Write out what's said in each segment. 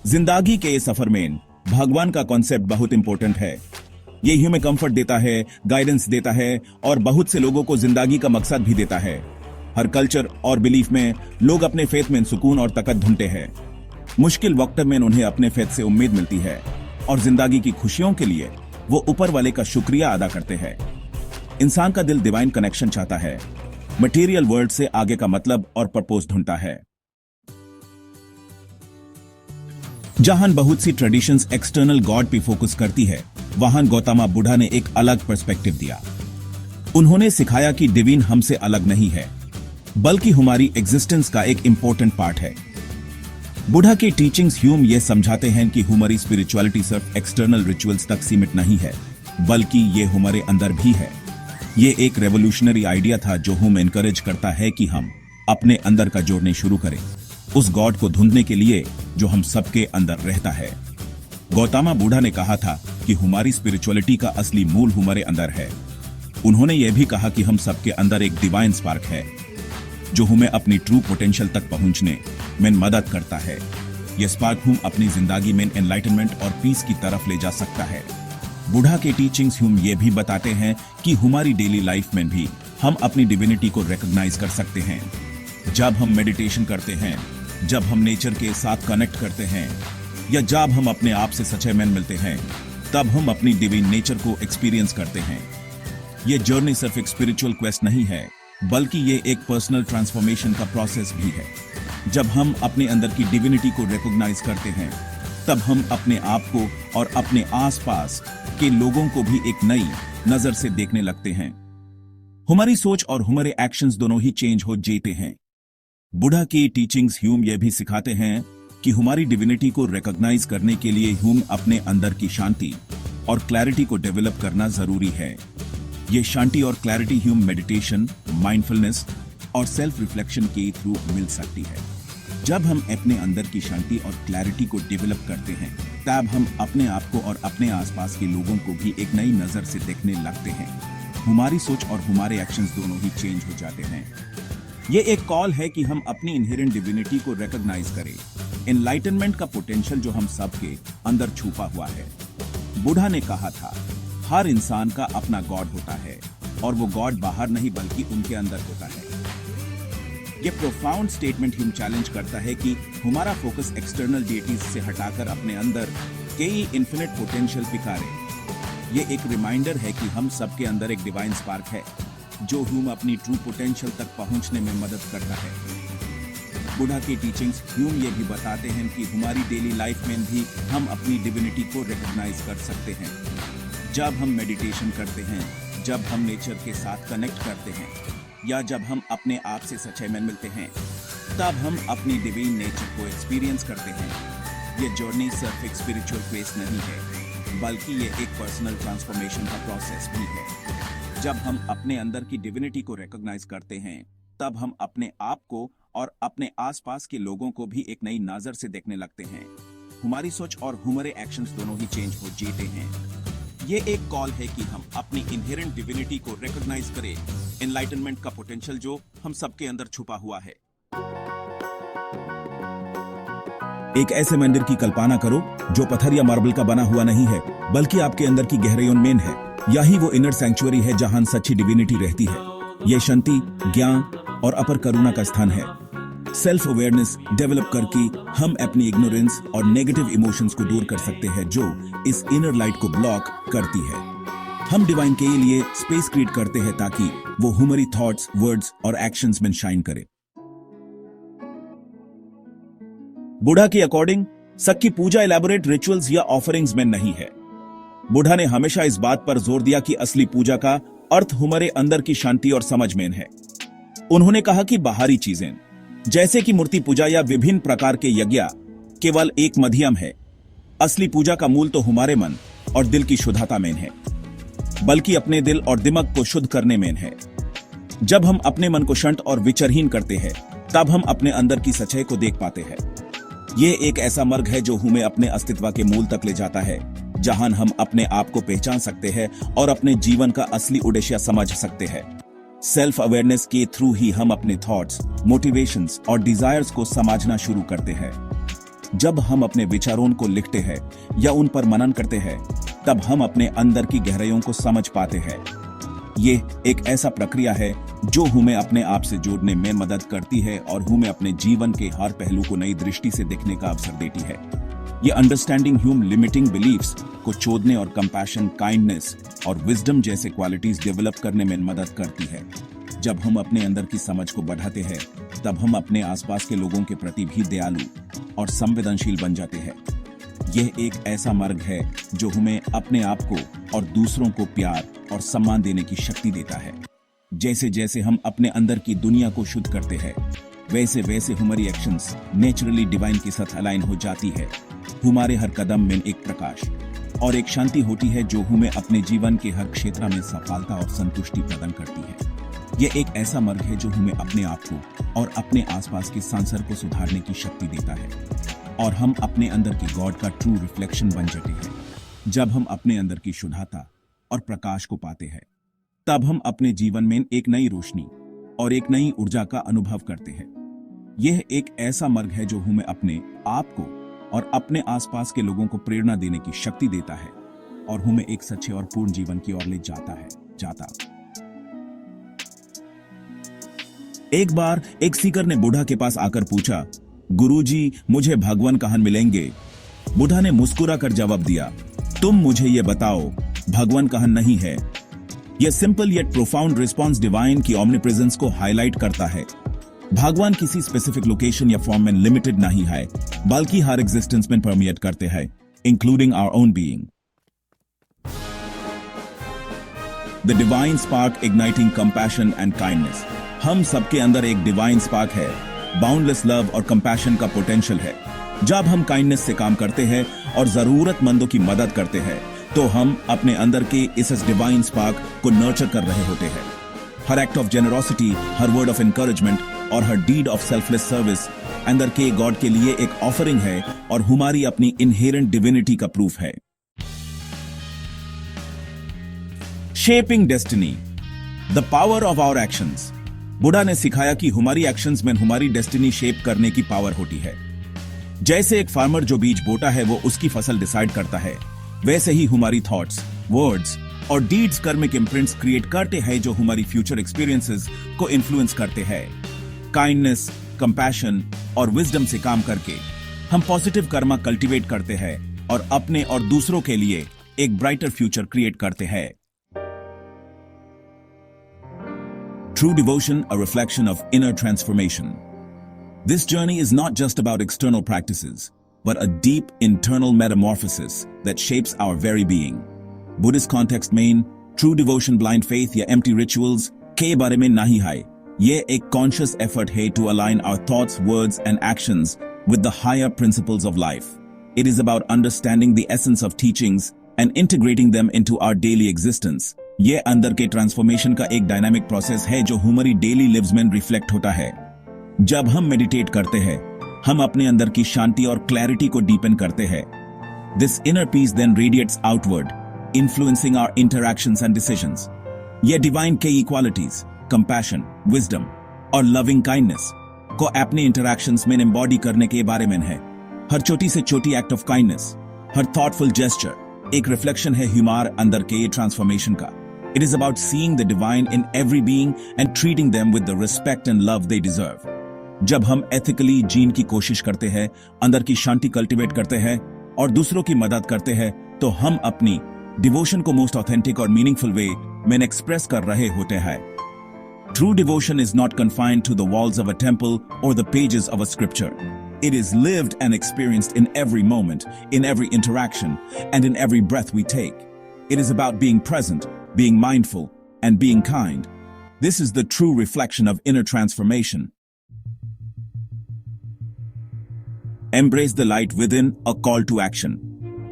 जिंदगी के इस सफर में भगवान का कॉन्सेप्ट बहुत इंपॉर्टेंट है। ये हमें कंफर्ट देता है, गाइडेंस देता है और बहुत से लोगों को जिंदगी का मकसद भी देता है। हर कल्चर और बिलीफ में लोग अपने फेथ में सुकून और ताकत ढूंढते हैं। मुश्किल वक्त में उन्हें अपने फेथ से उम्मीद मिलती है और जिंदगी की खुशियों के लिए वो ऊपर वाले का शुक्रिया अदा करते हैं। इंसान का दिल डिवाइन कनेक्शन चाहता है, मटेरियल वर्ल्ड से आगे का मतलब और पर्पस ढूंढता है। जहां बहुत सी ट्रेडिशंस एक्सटर्नल गॉड पे फोकस करती है, वहां गौतम बुद्धा ने एक अलग पर्सपेक्टिव दिया। उन्होंने सिखाया कि डिवीन हमसे अलग नहीं है, बल्कि हमारी एग्जिस्टेंस का एक इंपॉर्टेंट पार्ट है। बुद्धा के टीचिंग्स ह्यूम ये समझाते हैं कि हमारी स्पिरिचुअलिटी सिर्फ एक्सटर्नल रिचुअल्स तक सीमित नहीं है, बल्कि ये हमारे अंदर भी है। ये एक रेवोल्यूशनरी आइडिया था जो हम एनकरेज करता है कि हम अपने अंदर का जोड़ने शुरू करें, उस गॉड को ढूंढने के लिए जो हम सबके अंदर रहता है। गौतम बुद्धा ने कहा था कि हमारी स्पिरिचुअलिटी का असली मूल हमारे अंदर है। उन्होंने यह भी कहा कि हम सबके अंदर एक डिवाइन स्पार्क है जो हमें अपनी ट्रू पोटेंशियल तक पहुंचने में मदद करता है। यह स्पार्क हम अपनी जिंदगी में एनलाइटनमेंट और पीस की तरफ ले जा सकता है। बुद्धा के टीचिंग्स हम ये भी बताते हैं कि हमारी डेली लाइफ में भी हम अपनी डिविनिटी को रिकॉग्नाइज कर सकते हैं। जब हम मेडिटेशन करते हैं, जब हम नेचर के साथ कनेक्ट करते हैं, या जब हम अपने आप से सच्चे में मिलते हैं, तब हम अपनी डिवाइन नेचर को एक्सपीरियंस करते हैं। ये जर्नी सिर्फ एक स्पिरिचुअल क्वेस्ट नहीं है, बल्कि ये एक पर्सनल ट्रांसफॉर्मेशन का प्रोसेस भी है। जब हम अपने अंदर की डिविनिटी को रिकॉग्नाइज करते हैं, तब हम अपने आप को और अपने आसपास के लोगों को भी एक नई नजर से देखने लगते हैं। हमारी सोच और हमारे एक्शंस दोनों ही चेंज हो जाते हैं। बुद्धा की टीचिंग्स ह्यूम यह भी सिखाते हैं कि हमारी डिविनिटी को रिकॉग्नाइज करने के लिए ह्यूम अपने अंदर की शांति और क्लैरिटी को डेवलप करना जरूरी है। ये शांति और क्लैरिटी ह्यूम मेडिटेशन, माइंडफुलनेस और सेल्फ रिफ्लेक्शन के थ्रू मिल सकती है। जब हम अपने अंदर की शांति और क्लैरिटी को डेवलप करते हैं, तब हम अपने आप को और अपने आसपास के लोगों को भी एक नई नजर से देखने लगते हैं। हमारी सोच और हमारे एक्शंस दोनों ही चेंज हो जाते हैं। ये एक कॉल है कि हम अपनी इनहेरेंट डिविनिटी को रिकॉग्नाइज करें, एनलाइटनमेंट का पोटेंशियल जो हम सबके अंदर छुपा हुआ है। बुद्धा ने कहा था, हर इंसान का अपना गॉड होता है और वो गॉड बाहर नहीं बल्कि उनके अंदर होता है। ये प्रोफाउंड स्टेटमेंट हम चैलेंज करता है कि हमारा फोकस एक्सटर्नल डिटीज से हटाकर अपने अंदर कई इन्फिनिट पोटेंशियल पिकारे। ये एक रिमाइंडर है कि हम सबके अंदर एक डिवाइन स्पार्क है जो हम अपनी ट्रू पोटेंशियल तक पहुंचने में मदद करता है। बुद्धा की टीचिंग्स ह्यूम ये भी बताते हैं कि हमारी डेली लाइफ में भी हम अपनी डिविनिटी को रिकॉग्नाइज कर सकते हैं। जब हम मेडिटेशन करते हैं, जब हम नेचर के साथ कनेक्ट करते हैं, या जब हम अपने आप से सच्चाई में मिलते हैं, तब हम अपनी डिवाइन नेचर को एक्सपीरियंस करते हैं। ये जर्नी सिर्फ एक स्पिरिचुअल क्वेस्ट नहीं है, बल्कि ये एक पर्सनल ट्रांसफॉर्मेशन का प्रोसेस भी है। जब हम अपने अंदर की डिविनिटी को रिकॉग्नाइज करते हैं, तब हम अपने आप को और अपने आसपास के लोगों को भी एक नई नजर से देखने लगते हैं। हमारी सोच और हमारे एक्शंस दोनों ही चेंज हो जाते हैं। ये एक कॉल है कि हम अपनी इनहेरेंट डिविनिटी को रिकॉग्नाइज करें, एनलाइटनमेंट का पोटेंशियल जो हम सबके अंदर छुपा हुआ है। एक ऐसे मंदिर की कल्पना करो जो पत्थर या मार्बल का बना हुआ नहीं है, बल्कि आपके अंदर की गहराइयों में है। यही वो इनर सैंक्चुअरी है जहां सच्ची डिविनिटी रहती है। ये शांति, ज्ञान और अपर करुणा का स्थान है। सेल्फ अवेयरनेस डेवलप करके हम अपनी इग्नोरेंस और नेगेटिव इमोशंस को दूर कर सकते हैं जो इस इनर लाइट को ब्लॉक करती है। हम डिवाइन के लिए स्पेस क्रिएट करते हैं ताकि वो हमारी थॉट्स, वर्ड्स और एक्शंस में शाइन करे। बुद्धा के अकॉर्डिंग सच्ची पूजा इलैबोरेट रिचुअल्स या ऑफरिंग्स में नहीं है। बुद्धा ने हमेशा इस बात पर जोर दिया कि असली पूजा का अर्थ हमारे अंदर की शांति और समझ में है। उन्होंने कहा कि बाहरी चीजें जैसे कि मूर्ति पूजा या विभिन्न प्रकार के यज्ञ केवल एक माध्यम है। असली पूजा का मूल तो हमारे मन और दिल की शुद्धता में है, बल्कि अपने दिल और दिमाग को शुद्ध करने में है। जब हम अपने मन को शांत और विचरहीन करते हैं, तब हम अपने अंदर की सच्चाई को देख पाते हैं। ये एक ऐसा मार्ग है जो हमें अपने अस्तित्व के मूल तक ले जाता है, जहां हम अपने आप को पहचान सकते हैं और अपने जीवन का असली उद्देश्य समझ सकते हैं। सेल्फ अवेयरनेस के थ्रू ही हम अपने थॉट्स, मोटिवेशंस और डिजायर्स को समझना शुरू करते हैं। जब हम अपने विचारों को लिखते हैं या उन पर मनन करते हैं, तब हम अपने अंदर की गहराइयों को समझ पाते हैं। ये एक ऐसा प्रक्रिया है जो हमें अपने आप से जोड़ने में मदद करती है और हमें अपने जीवन के हर पहलू को नई दृष्टि से देखने का अवसर देती है। ये अंडरस्टैंडिंग ह्यूमन लिमिटिंग बिलीफ्स को छोड़ने और कंपैशन, काइंडनेस और विजडम जैसे क्वालिटीज डेवलप करने में मदद करती है। जब हम अपने अंदर की समझ को बढ़ाते हैं, तब हम अपने आसपास के लोगों के प्रति भी दयालु और संवेदनशील बन जाते हैं। यह एक ऐसा मार्ग है जो हमें अपने आप को और दूसरों को प्यार और सम्मान देने की शक्ति देता है। जैसे जैसे हम अपने अंदर की दुनिया को शुद्ध करते हैं, वैसे वैसे हमारी एक्शंस नेचुरली डिवाइन के साथ अलाइन हो जाती है। हमारे हर कदम में एक प्रकाश और एक शांति होती है जो हमें अपने जीवन के हर क्षेत्र में सफलता और संतुष्टि प्रदान करती है। यह एक ऐसा मार्ग है जो हमें अपने आप को और अपने आसपास के संसार को सुधारने की शक्ति देता है और हम अपने अंदर की गॉड का ट्रू रिफ्लेक्शन बन जाते हैं। जब हम अपने अंदर की शुद्धता और प्रकाश को पाते हैं, तब हम अपने जीवन में एक नई रोशनी और एक नई ऊर्जा का अनुभव करते हैं। यह एक ऐसा मार्ग है जो हमें अपने आप को और अपने आसपास के लोगों को प्रेरणा देने की शक्ति देता है और हमें एक सच्चे और पूर्ण जीवन की ओर ले जाता। एक बार एक सीकर ने बुढ़ा के पास आकर पूछा, गुरुजी, मुझे भगवान कहाँ मिलेंगे? बुढ़ा ने मुस्कुरा कर जवाब दिया, तुम मुझे ये बताओ, भगवान कहाँ नहीं है। यह simple yet profound response divine की ऑमनीप्रेजेंस को हाईलाइट करता है। भगवान किसी स्पेसिफिक लोकेशन या फॉर्म में लिमिटेड नहीं है, बल्कि हर एग्जिस्टेंस में परमिएट करते हैं, including our own being. The divine spark igniting compassion and kindness. हम सबके अंदर एक डिवाइन स्पार्क है, बाउंडलेस लव और कंपैशन का पोटेंशियल है। जब हम काइंडनेस से काम करते हैं और जरूरतमंदों की मदद करते हैं, तो हम अपने अंदर के इस डिवाइन स्पार्क को नर्चर कर रहे होते हैं। हर एक्ट ऑफ जेनरोसिटी, हर वर्ड ऑफ एनकरेजमेंट और हर डीड ऑफ सेल्फलेस सर्विस अंदर के गॉड के लिए एक ऑफरिंग है और हमारी अपनी इनहेरेंट डिविनिटी का प्रूफ है। Shaping destiny, the power of our actions. Buddha ने सिखाया कि हमारी एक्शंस में हमारी डेस्टिनी शेप करने की पावर होती है। जैसे एक फार्मर जो बीज बोता है वो उसकी फसल डिसाइड करता है, वैसे ही हमारी थॉट्स, वर्ड्स और डीड्स कर्मिक इम्प्रिंट्स क्रिएट करते हैं जो हमारी फ्यूचर एक्सपीरियंसेस को इन्फ्लुएंस करते हैं। काइंडनेस, कंपैशन और विजडम से काम करके हम पॉजिटिव कर्मा कल्टीवेट करते हैं और अपने और दूसरों के लिए एक ब्राइटर फ्यूचर क्रिएट करते हैं। True devotion, a reflection of inner transformation. This journey is not just about external practices, but a deep internal metamorphosis that shapes our very being. Buddhist context में true devotion, blind faith या empty rituals के बारे में नहीं है। ये एक conscious effort है to align our thoughts, words and actions with the higher principles of life. It is about understanding the essence of teachings and integrating them into our daily existence. ये अंदर के ट्रांसफॉर्मेशन का एक dynamic process है जो हमारी daily lives में reflect होता है। जब हम मेडिटेट करते हैं, हम अपने अंदर की शांति और क्लैरिटी को डीपन करते हैं। This inner peace then radiates outward, influencing our interactions and decisions. ये डिवाइन के इक्वालिटीज, कंपैशन, विजडम और लविंग काइंडनेस को अपने इंटरैक्शंस में एम्बॉडी करने के बारे में है। हर छोटी से छोटी act of kindness, her thoughtful gesture एक रिफ्लेक्शन है हमारे अंदर के ट्रांसफॉर्मेशन का। It is about seeing the divine in every being and treating them with the respect and love they deserve. जब हम एथिकली जीने की कोशिश करते हैं, अंदर की शांति कल्टीवेट करते हैं और दूसरों की मदद करते हैं, तो हम अपनी डिवोशन को मोस्ट ऑथेंटिक और मीनिंगफुल वे में एक्सप्रेस कर रहे होते हैं। True devotion is not confined to the walls of a temple or the pages of a scripture. It is lived and experienced in every moment, in every interaction, and in every breath we take. It is about being present, being mindful, and being kind. This is the true reflection of inner transformation. Embrace the light within, a call to action.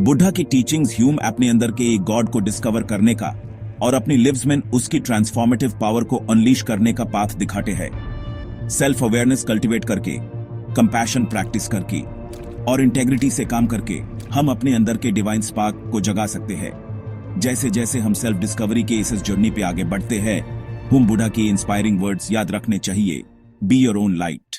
Buddha की teachings Hume अपने अंदर के एक God को discover करने का और अपनी लिव्स में उसकी ट्रांसफॉर्मेटिव पावर को अनलीश करने का पाथ दिखाते हैं। सेल्फ अवेयरनेस कल्टीवेट करके, कंपैशन प्रैक्टिस करके और इंटेग्रिटी से काम करके हम अपने अंदर के डिवाइन स्पार्क को जगा सकते हैं। जैसे जैसे हम सेल्फ डिस्कवरी के इस जर्नी पे आगे बढ़ते हैं, हम बुद्धा के इंस्पायरिंग वर्ड्स याद रखने चाहिए। Be your own light.